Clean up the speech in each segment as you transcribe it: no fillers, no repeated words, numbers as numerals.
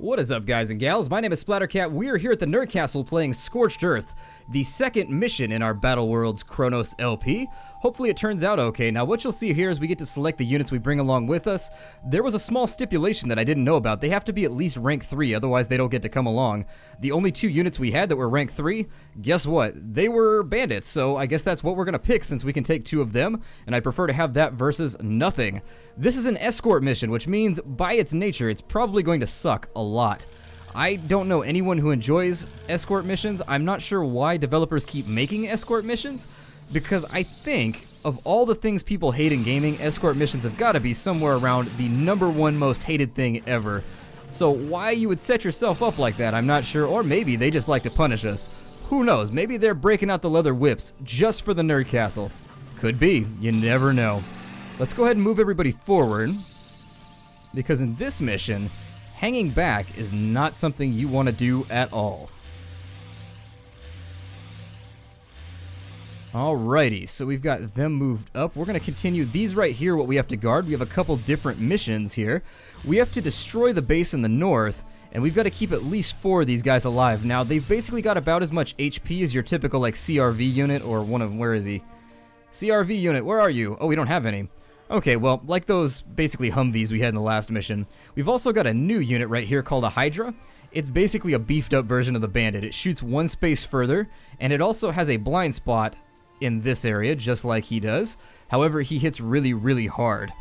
What is up, guys and gals? My name is Splattercat. We are here at the Nerd Castle playing Scorched Earth, the second mission in our Battle Worlds Kronos LP. Hopefully it turns out okay. Now what you'll see here is we get to select the units we bring along with us. There was a small stipulation that I didn't know about. They have to be at least rank 3, otherwise they don't get to come along. The only 2 units we had that were rank 3, guess what? They were bandits, so I guess that's what we're gonna pick since we can take 2 of them, and I prefer to have that versus nothing. This is an escort mission, which means by its nature it's probably going to suck a lot. I don't know anyone who enjoys escort missions. I'm not sure why developers keep making escort missions, because I think of all the things people hate in gaming, escort missions have got to be somewhere around the #1 most hated thing ever. So why you would set yourself up like that, I'm not sure, or maybe they just like to punish us. Who knows, maybe they're breaking out the leather whips just for the Nerd Castle. Could be, you never know. Let's go ahead and move everybody forward, because in this mission, hanging back is not something you want to do at all. Alrighty, so we've got them moved up. We're going to continue. These right here, what we have to guard. We have a couple different missions here. We have to destroy the base in the north, and we've got to keep at least 4 of these guys alive. Now, they've basically got about as much HP as your typical, like, CRV unit, or one of them. Where is he? CRV unit, where are you? Oh, we don't have any. Okay, well, like those basically Humvees we had in the last mission, we've also got a new unit right here called a Hydra. It's basically a beefed up version of the Bandit. It shoots 1 space further, and it also has a blind spot in this area, just like he does. However, he hits really, really hard.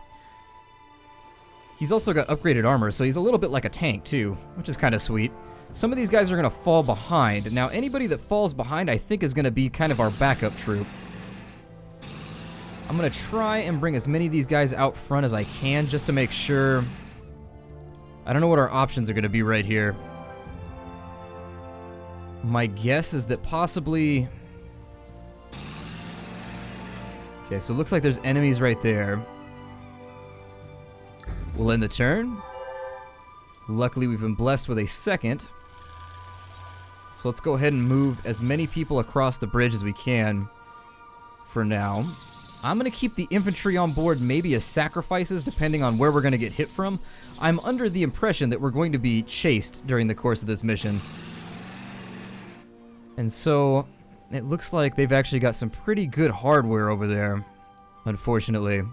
He's also got upgraded armor, so he's a little bit like a tank too, which is kind of sweet. Some of these guys are going to fall behind. Now, anybody that falls behind, I think, is going to be kind of our backup troop. I'm going to try and bring as many of these guys out front as I can, just to make sure. I don't know what our options are going to be right here. My guess is that possibly... Okay, so it looks like there's enemies right there. We'll end the turn. Luckily, we've been blessed with a second. So let's go ahead and move as many people across the bridge as we can for now. I'm going to keep the infantry on board maybe as sacrifices, depending on where we're going to get hit from. I'm under the impression that we're going to be chased during the course of this mission. And so... it looks like they've actually got some pretty good hardware over there, unfortunately.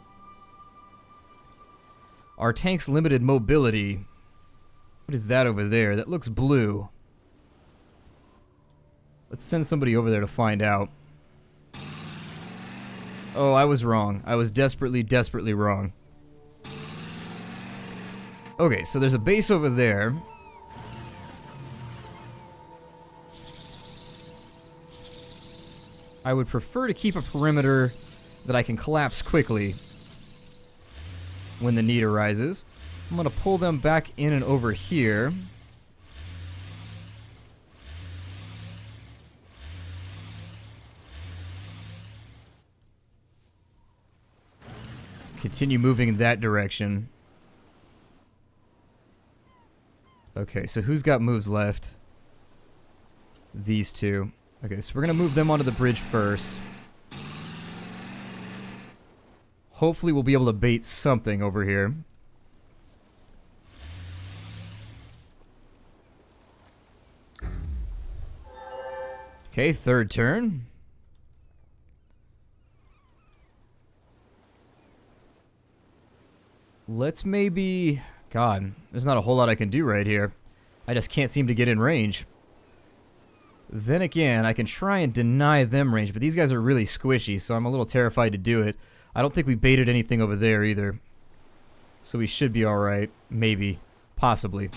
Our tank's limited mobility. What is that over there? That looks blue. Let's send somebody over there to find out. Oh, I was wrong. I was desperately, desperately wrong. Okay, so there's a base over there. I would prefer to keep a perimeter that I can collapse quickly when the need arises. I'm going to pull them back in and over here. Continue moving in that direction. Okay, so who's got moves left? These 2. Okay, so we're going to move them onto the bridge first. Hopefully we'll be able to bait something over here. Okay, 3rd turn. Let's maybe... God, there's not a whole lot I can do right here. I just can't seem to get in range. Then again, I can try and deny them range, but these guys are really squishy, so I'm a little terrified to do it. I don't think we baited anything over there either. So we should be alright. Maybe. Possibly.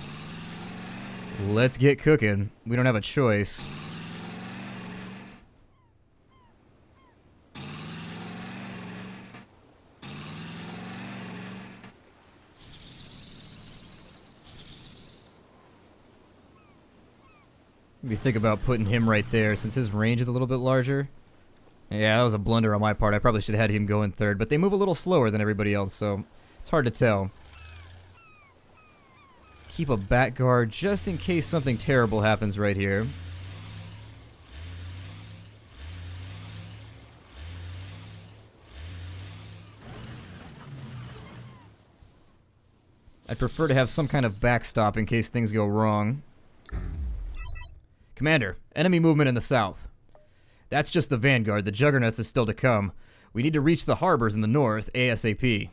Let's get cooking. We don't have a choice. Maybe think about putting him right there, since his range is a little bit larger. Yeah, that was a blunder on my part. I probably should have had him go in 3rd, but they move a little slower than everybody else, so it's hard to tell. Keep a back guard just in case something terrible happens right here. I'd prefer to have some kind of backstop in case things go wrong. Commander, enemy movement in the south. That's just the vanguard. The juggernauts is still to come. We need to reach the harbors in the north ASAP.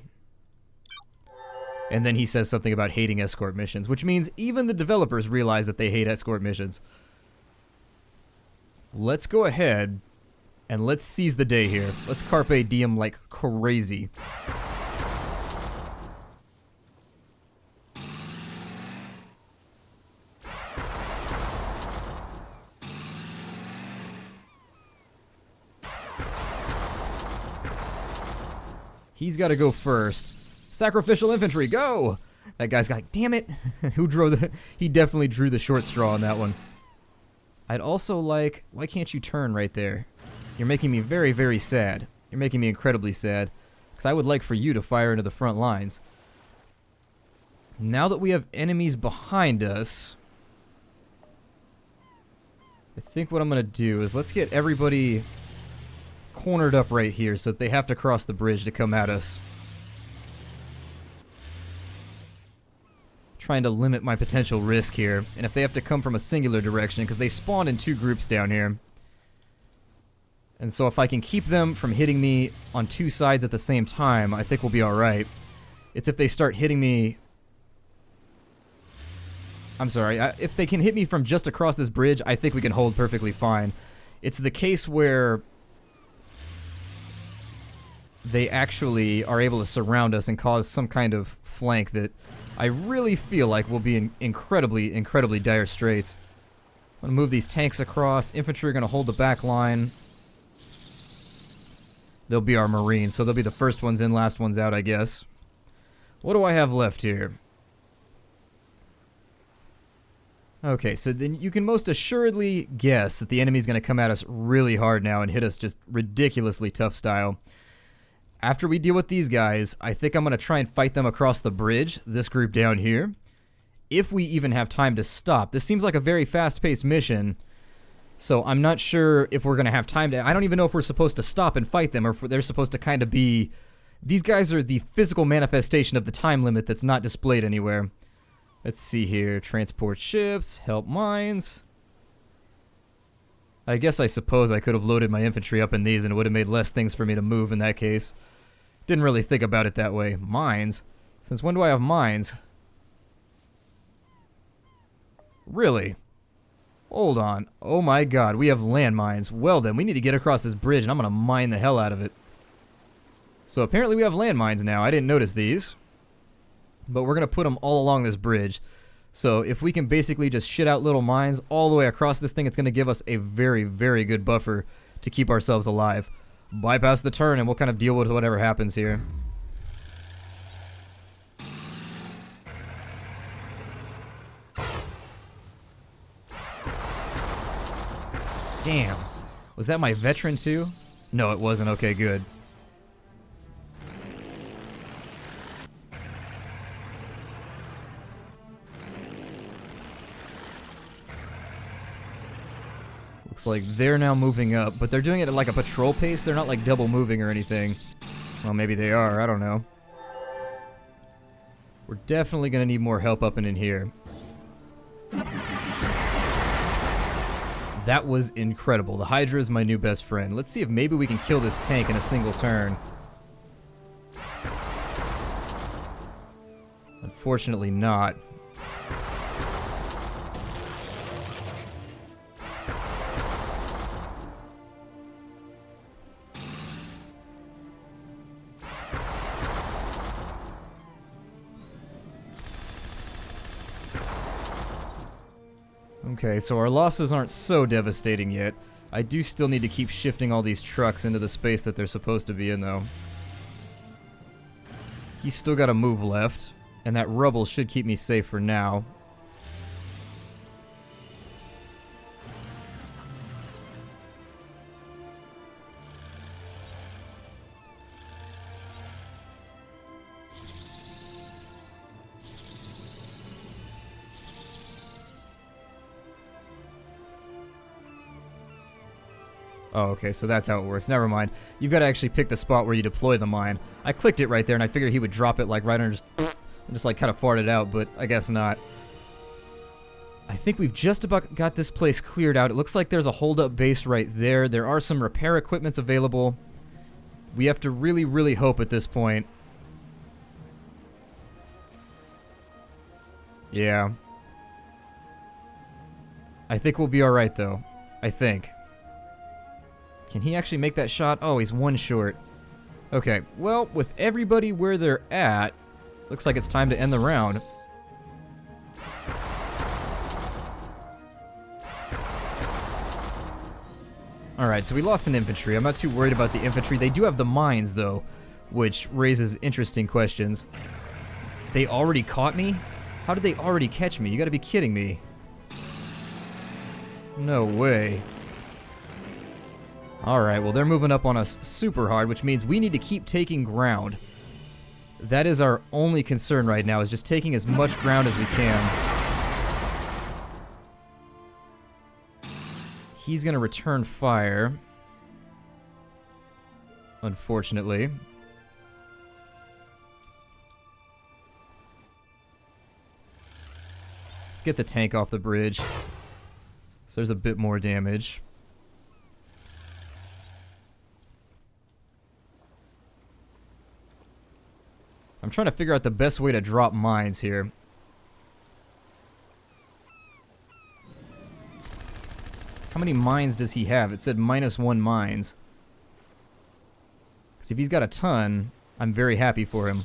And then he says something about hating escort missions, which means even the developers realize that they hate escort missions. Let's go ahead and let's seize the day here. Let's carpe diem like crazy. He's got to go first. Sacrificial infantry, go! That guy's like, damn it. Who drew the... He definitely drew the short straw on that one. I'd also like... Why can't you turn right there? You're making me very, very sad. You're making me incredibly sad. Because I would like for you to fire into the front lines. Now that we have enemies behind us... I think what I'm going to do is let's get everybody cornered up right here so that they have to cross the bridge to come at us. Trying to limit my potential risk here. And if they have to come from a singular direction, because they spawn in 2 groups down here. And so if I can keep them from hitting me on 2 sides at the same time, I think we'll be alright. It's if they start hitting me... I'm sorry, if they can hit me from just across this bridge, I think we can hold perfectly fine. It's the case where they actually are able to surround us and cause some kind of flank that I really feel like we'll be in incredibly, incredibly dire straits. I'm going to move these tanks across. Infantry are going to hold the back line. They'll be our Marines, so they'll be the first ones in, last ones out, I guess. What do I have left here? Okay, so then you can most assuredly guess that the enemy's going to come at us really hard now and hit us just ridiculously tough style. After we deal with these guys, I think I'm going to try and fight them across the bridge, this group down here. If we even have time to stop. This seems like a very fast-paced mission, so I'm not sure if we're going to have time to... I don't even know if we're supposed to stop and fight them, or if they're supposed to kind of be... These guys are the physical manifestation of the time limit that's not displayed anywhere. Let's see here. Transport ships, help mines. I guess I suppose I could have loaded my infantry up in these and it would have made less things for me to move in that case. Didn't really think about it that way. Mines? Since when do I have mines? Really? Hold on. Oh my god, we have landmines. Well then, we need to get across this bridge and I'm gonna mine the hell out of it. So apparently we have landmines now. I didn't notice these. But we're gonna put them all along this bridge. So if we can basically just shit out little mines all the way across this thing, it's going to give us a very, very good buffer to keep ourselves alive. Bypass the turn and we'll kind of deal with whatever happens here. Damn. Was that my veteran too? No, it wasn't. Okay, good. Looks like they're now moving up, but they're doing it at like a patrol pace. They're not like double moving or anything. Well, maybe they are. I don't know. We're definitely going to need more help up and in here. That was incredible. The Hydra is my new best friend. Let's see if maybe we can kill this tank in a single turn. Unfortunately not. Okay, so our losses aren't so devastating yet. I do still need to keep shifting all these trucks into the space that they're supposed to be in, though. He's still got a move left, and that rubble should keep me safe for now. Oh, okay, so that's how it works. Never mind. You've got to actually pick the spot where you deploy the mine. I clicked it right there, and I figured he would drop it like right under, just I just like kind of farted out, but I guess not. I think we've just about got this place cleared out. It looks like there's a hold-up base right there. There are some repair equipments available. We have to really, really hope at this point. Yeah. I think we'll be alright, though. I think. Can he actually make that shot? Oh, he's one short. Okay, well, with everybody where they're at, looks like it's time to end the round. Alright, so we lost an infantry. I'm not too worried about the infantry. They do have the mines, though, which raises interesting questions. They already caught me? How did they already catch me? You gotta be kidding me. No way. Alright, well, they're moving up on us super hard, which means we need to keep taking ground. That is our only concern right now, is just taking as much ground as we can. He's gonna return fire. Unfortunately. Let's get the tank off the bridge. So there's a bit more damage. I'm trying to figure out the best way to drop mines here. How many mines does he have? It said -1 mines. Because if he's got a ton, I'm very happy for him.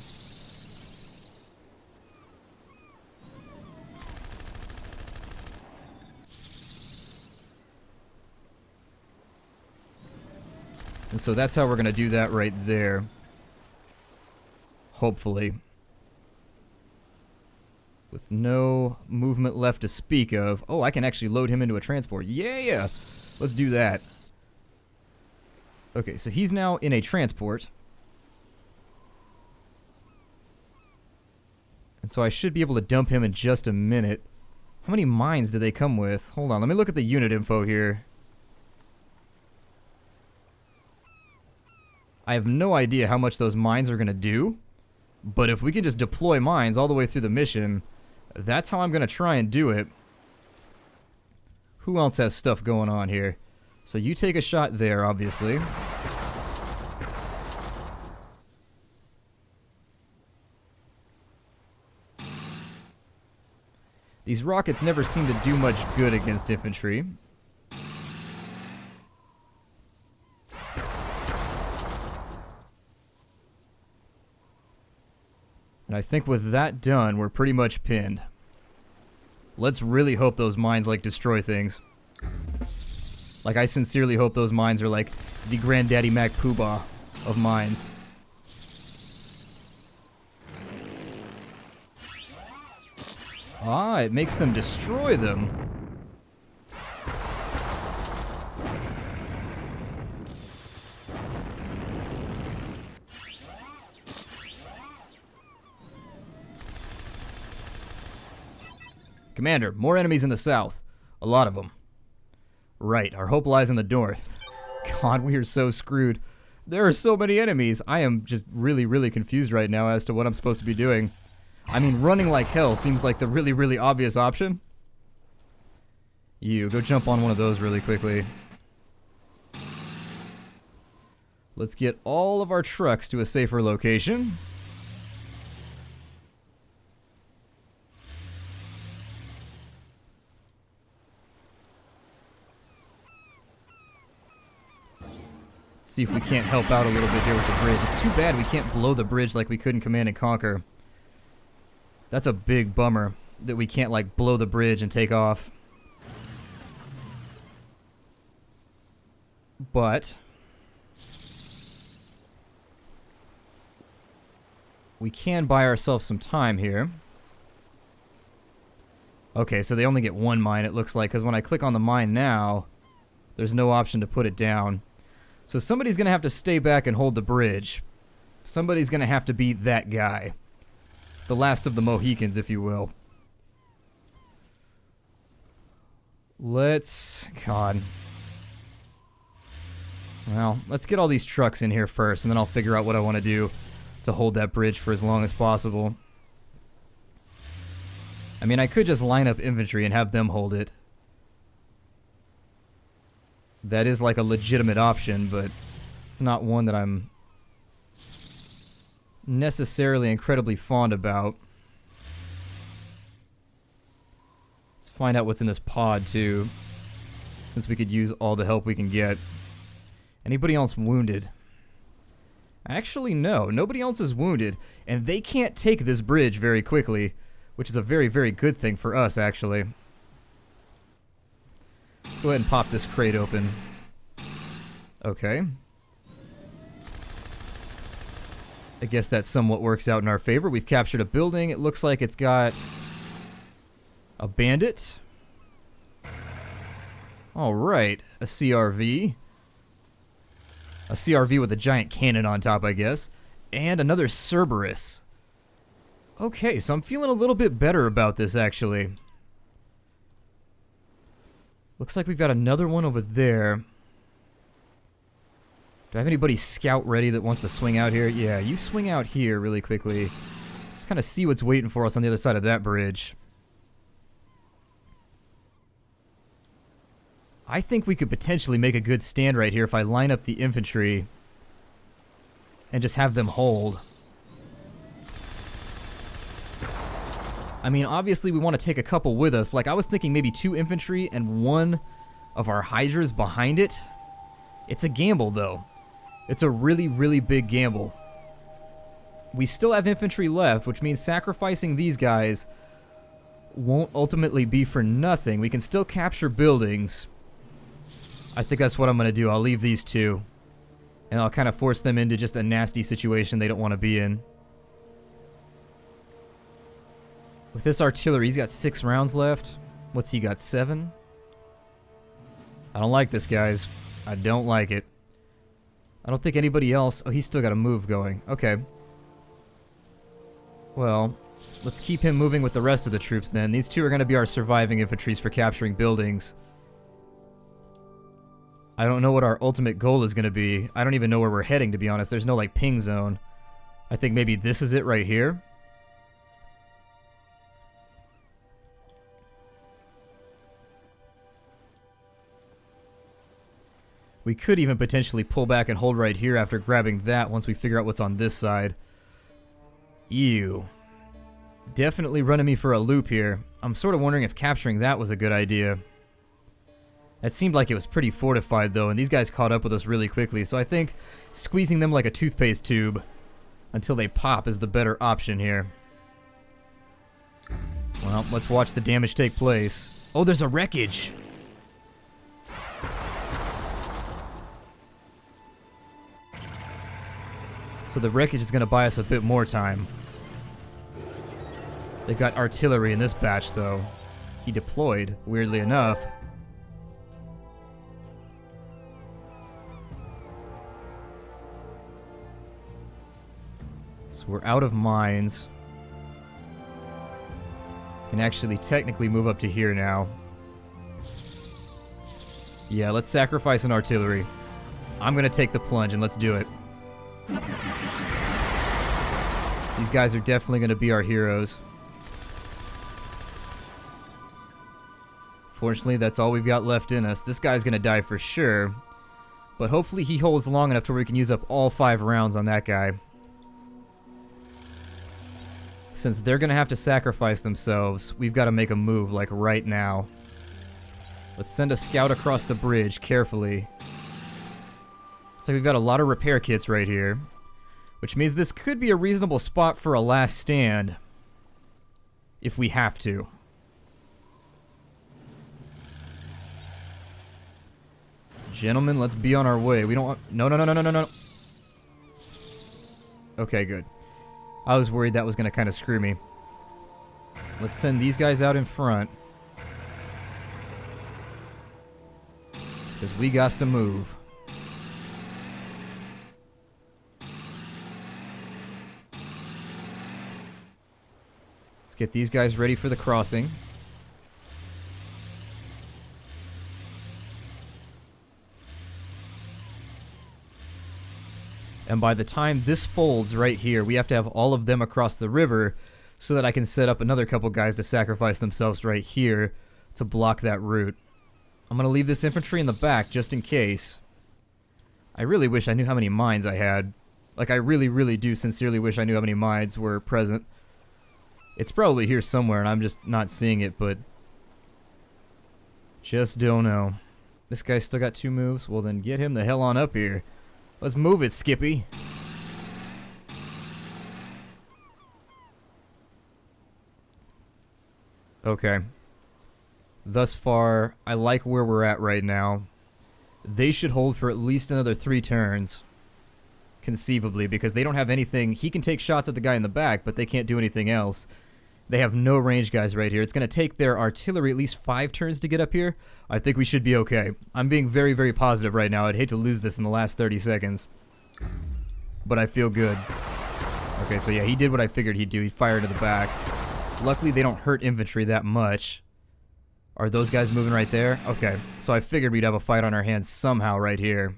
And so that's how we're going to do that right there. Hopefully. With no movement left to speak of. Oh, I can actually load him into a transport. Yeah! Let's do that. Okay, so he's now in a transport. And so I should be able to dump him in just a minute. How many mines do they come with? Hold on, let me look at the unit info here. I have no idea how much those mines are going to do. But if we can just deploy mines all the way through the mission, that's how I'm going to try and do it. Who else has stuff going on here? So you take a shot there, obviously. These rockets never seem to do much good against infantry. And I think with that done, we're pretty much pinned. Let's really hope those mines, like, destroy things. Like, I sincerely hope those mines are, like, the Granddaddy Mac Poobah of mines. Ah, it makes them destroy them. Commander, more enemies in the south. A lot of them. Right, our hope lies in the north. God, we are so screwed. There are so many enemies. I am just really, really confused right now as to what I'm supposed to be doing. I mean, running like hell seems like the really, really obvious option. You, go jump on one of those really quickly. Let's get all of our trucks to a safer location. See if we can't help out a little bit here with the bridge. It's too bad we can't blow the bridge like we could in Command and Conquer. That's a big bummer that we can't, like, blow the bridge and take off. But we can buy ourselves some time here. Okay, so they only get one mine, it looks like, because when I click on the mine now, there's no option to put it down. So somebody's going to have to stay back and hold the bridge. Somebody's going to have to be that guy. The last of the Mohicans, if you will. God. Well, let's get all these trucks in here first, and then I'll figure out what I want to do to hold that bridge for as long as possible. I mean, I could just line up infantry and have them hold it. That is like a legitimate option, but it's not one that I'm necessarily incredibly fond about. Let's find out what's in this pod, too, since we could use all the help we can get. Anybody else wounded? Actually, no. Nobody else is wounded, and they can't take this bridge very quickly, which is a very, very good thing for us, actually. Let's go ahead and pop this crate open. Okay. I guess that somewhat works out in our favor. We've captured a building. It looks like it's got a bandit. Alright, a CRV. A CRV with a giant cannon on top, I guess. And another Cerberus. Okay, so I'm feeling a little bit better about this, actually. Looks like we've got another one over there. Do I have anybody scout ready that wants to swing out here? Yeah, you swing out here really quickly. Just kind of see what's waiting for us on the other side of that bridge. I think we could potentially make a good stand right here if I line up the infantry and just have them hold. I mean, obviously we want to take a couple with us. Like, I was thinking maybe 2 infantry and 1 of our Hydras behind it. It's a gamble, though. It's a really, really big gamble. We still have infantry left, which means sacrificing these guys won't ultimately be for nothing. We can still capture buildings. I think that's what I'm going to do. I'll leave these 2. And I'll kind of force them into just a nasty situation they don't want to be in. With this artillery, he's got 6 rounds left. What's he got, 7? I don't like this, guys. I don't like it. I don't think anybody else... Oh, he's still got a move going. Okay. Well, let's keep him moving with the rest of the troops then. These 2 are going to be our surviving infantries for capturing buildings. I don't know what our ultimate goal is going to be. I don't even know where we're heading, to be honest. There's no, like, ping zone. I think maybe this is it right here. We could even potentially pull back and hold right here after grabbing that once we figure out what's on this side. Ew. Definitely running me for a loop here. I'm sort of wondering if capturing that was a good idea. That seemed like it was pretty fortified though, and these guys caught up with us really quickly, so I think squeezing them like a toothpaste tube until they pop is the better option here. Well, let's watch the damage take place. Oh, there's a wreckage! So the wreckage is going to buy us a bit more time. They've got artillery in this batch, though. He deployed, weirdly enough. So we're out of mines. Can actually technically move up to here now. Yeah, let's sacrifice an artillery. I'm going to take the plunge and let's do it. These guys are definitely going to be our heroes. Fortunately, that's all we've got left in us. This guy's going to die for sure. But hopefully he holds long enough to where we can use up all 5 rounds on that guy. Since they're going to have to sacrifice themselves, we've got to make a move, like right now. Let's send a scout across the bridge carefully. So we've got a lot of repair kits right here, which means this could be a reasonable spot for a last stand, if we have to. Gentlemen, let's be on our way. We don't want... No. Okay, good. I was worried that was going to kind of screw me. Let's send these guys out in front. Because we got to move. Let's get these guys ready for the crossing. And by the time this folds right here, we have to have all of them across the river so that I can set up another couple guys to sacrifice themselves right here to block that route. I'm going to leave this infantry in the back just in case. I really wish I knew how many mines I had. Like, I really, really do sincerely wish I knew how many mines were present. It's probably here somewhere and I'm just not seeing it, but just don't know. This guy's still got 2 moves. Well, then get him the hell on up here. Let's move it, Skippy. Okay. Thus far, I like where we're at right now. They should hold for at least another 3 turns. Conceivably, because they don't have anything. He can take shots at the guy in the back, but they can't do anything else. They have no range guys right here. It's going to take their artillery at least 5 turns to get up here. I think we should be okay. I'm being very, very positive right now. I'd hate to lose this in the last 30 seconds. But I feel good. Okay, so yeah, he did what I figured he'd do. He fired to the back. Luckily, they don't hurt infantry that much. Are those guys moving right there? Okay, so I figured we'd have a fight on our hands somehow right here.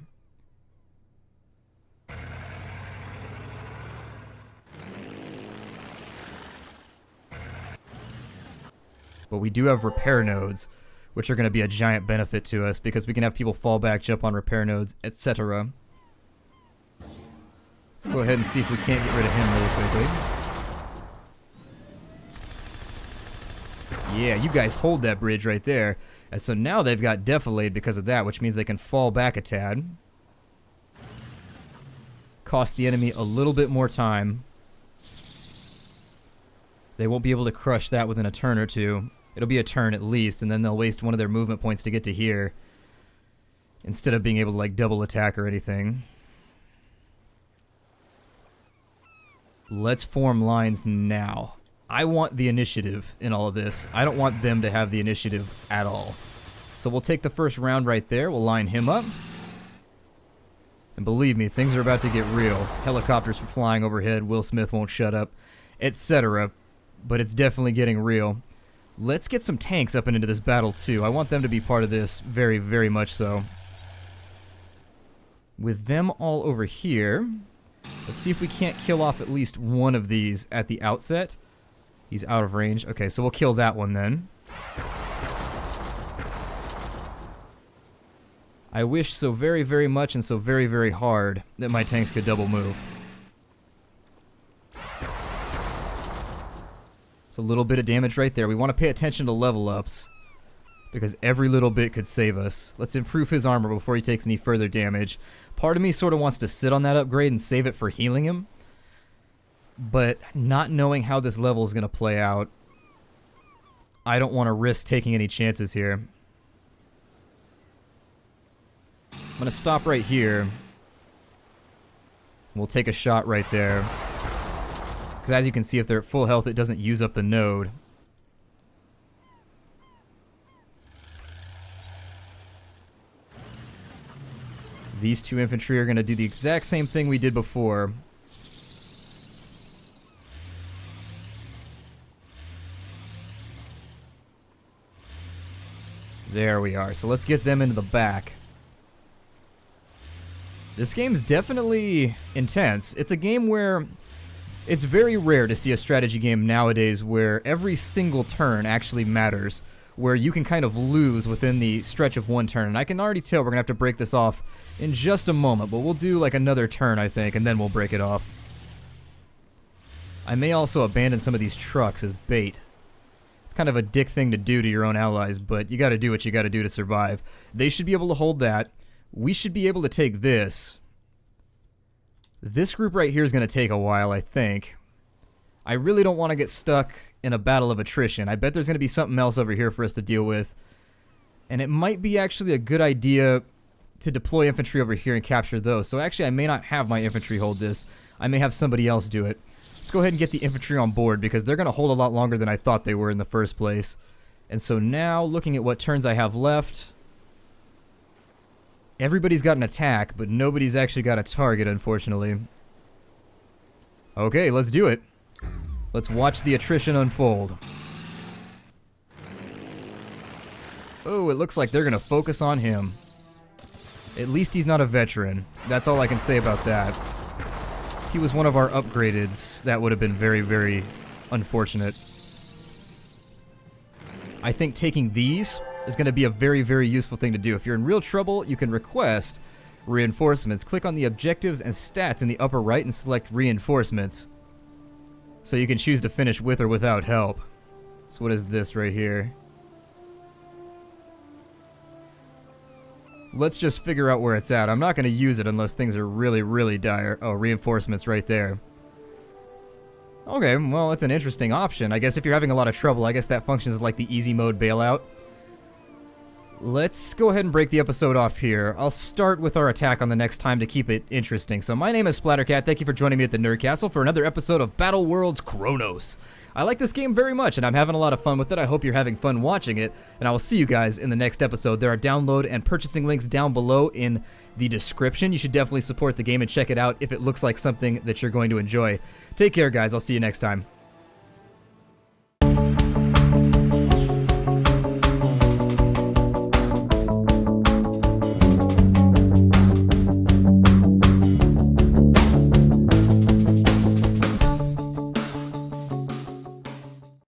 But we do have repair nodes, which are going to be a giant benefit to us because we can have people fall back, jump on repair nodes, etc. Let's go ahead and see if we can't get rid of him really quickly. Yeah, you guys hold that bridge right there. And so now they've got defilade because of that, which means they can fall back a tad. Cost the enemy a little bit more time. They won't be able to crush that within a turn or two. It'll be a turn at least, and then they'll waste one of their movement points to get to here, instead of being able to, like, double attack or anything. Let's form lines now. I want the initiative in all of this. I don't want them to have the initiative at all. So we'll take the first round right there. We'll line him up. And believe me, things are about to get real. Helicopters flying overhead, Will Smith won't shut up, etc. But it's definitely getting real. Let's get some tanks up and into this battle too. I want them to be part of this very, very much so. With them all over here, let's see if we can't kill off at least one of these at the outset. He's out of range. Okay, so we'll kill that one then. I wish so very, very much and so very, very hard that my tanks could double move. A little bit of damage right there. We want to pay attention to level ups because every little bit could save us. Let's improve his armor before he takes any further damage. Part of me sort of wants to sit on that upgrade and save it for healing him, but not knowing how this level is going to play out, I don't want to risk taking any chances here. I'm going to stop right here. We'll take a shot right there. Because as you can see, if they're at full health, it doesn't use up the node. These 2 infantry are going to do the exact same thing we did before. There we are. So let's get them into the back. This game's definitely intense. It's a game where it's very rare to see a strategy game nowadays where every single turn actually matters, where you can kind of lose within the stretch of one turn. And I can already tell we're going to have to break this off in just a moment, but we'll do like another turn, I think, and then we'll break it off. I may also abandon some of these trucks as bait. It's kind of a dick thing to do to your own allies, but you got to do what you got to do to survive. They should be able to hold that. We should be able to take this. This group right here is going to take a while, I think. I really don't want to get stuck in a battle of attrition. I bet there's going to be something else over here for us to deal with. And it might be actually a good idea to deploy infantry over here and capture those. So actually, I may not have my infantry hold this. I may have somebody else do it. Let's go ahead and get the infantry on board because they're going to hold a lot longer than I thought they were in the first place. And so now, looking at what turns I have left, everybody's got an attack, but nobody's actually got a target, unfortunately. Okay, let's do it. Let's watch the attrition unfold. Oh, it looks like they're going to focus on him. At least he's not a veteran. That's all I can say about that. If he was one of our upgradeds, that would have been very, very unfortunate. I think taking these is going to be a very, very useful thing to do. If you're in real trouble, you can request reinforcements. Click on the objectives and stats in the upper right and select reinforcements. So you can choose to finish with or without help. So what is this right here? Let's just figure out where it's at. I'm not going to use it unless things are really, really dire. Oh, reinforcements right there. Okay, well, it's an interesting option. I guess if you're having a lot of trouble, I guess that functions as like the easy mode bailout. Let's go ahead and break the episode off here. I'll start with our attack on the next time to keep it interesting. So my name is Splattercat. Thank you for joining me at the Nerd Castle for another episode of Battle Worlds Kronos. I like this game very much, and I'm having a lot of fun with it. I hope you're having fun watching it, and I will see you guys in the next episode. There are download and purchasing links down below in the description. You should definitely support the game and check it out if it looks like something that you're going to enjoy. Take care, guys. I'll see you next time.